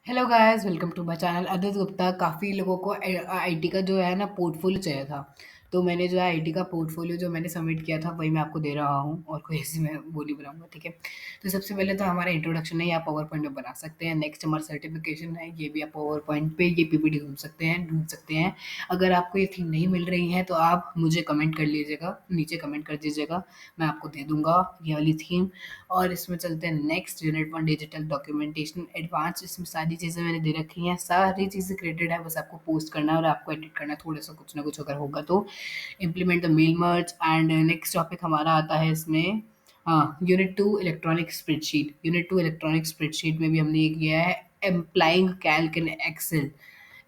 Hello guys, welcome to my channel Adit Gupta. काफ़ी लोगों को आईटी का जो है ना पोर्टफोलियो चाहिए था। तो मैंने जो है आईटी का पोर्टफोलियो जो मैंने सबमिट किया था वही मैं आपको दे रहा हूँ, और कोई ऐसी मैं वो नहीं बनाऊंगा, ठीक है। तो सबसे पहले तो हमारा इंट्रोडक्शन है, ये आप पावर पॉइंट में बना सकते हैं। नेक्स्ट हमारा सर्टिफिकेशन है, ये भी आप पावर पॉइंट पे ये पीपीटी ढूंढ सकते हैं। अगर आपको ये थीम नहीं मिल रही है तो आप मुझे कमेंट कर लीजिएगा, नीचे कमेंट कर दीजिएगा, मैं आपको दे दूंगा ये वाली थीम। और इसमें चलते हैं next, unit one digital documentation advance. इसमें सारी चीज़ें मैंने दे रखी हैं, सारी चीज़ें क्रिएटेड है, बस आपको पोस्ट करना है और आपको एडिट करना है, थोड़ा सा कुछ ना कुछ अगर होगा तो। Implement the mail merge. And next topic हमारा आता है इसमें, हाँ, unit two electronic spreadsheet. Unit two electronic spreadsheet में भी हमने ये किया है, एम्प्लाइंग कैल्क इन एक्सेल,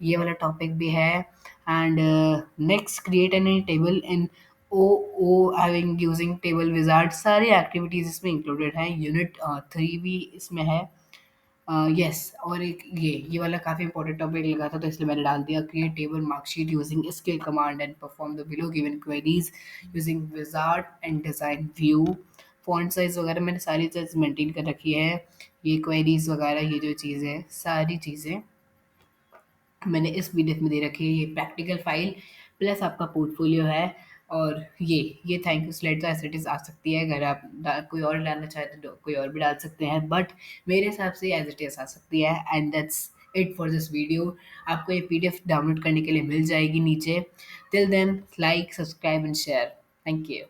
ये वाला टॉपिक भी है। And next, create an table in O O having using table wizard, सारी एक्टिविटीज इसमें इंक्लूडेड हैं। यूनिट थ्री भी इसमें है। यस, और एक ये वाला काफ़ी इंपॉर्टेंट टॉपिक लगा था तो इसलिए मैंने डाल दिया, create table marksheet using skill command and perform the below given queries using wizard and design view. Font size वगैरह मैंने सारी चीज़ मेंटेन कर रखी है। ये क्वेरीज वगैरह, ये जो चीज़ें, सारी चीज़ें मैंने इस पीडीएफ में दे रखी है। ये प्रैक्टिकल फाइल प्लस आपका पोर्टफोलियो है। और ये थैंक यू स्लाइड तो एज इट इज़ आ सकती है, अगर आप कोई और डालना चाहे तो कोई और भी डाल सकते हैं, बट मेरे हिसाब से एज इट इज़ आ सकती है। And that's it for this video. आपको ये पीडीएफ डाउनलोड करने के लिए मिल जाएगी नीचे। Till then, like, subscribe and share. Thank you.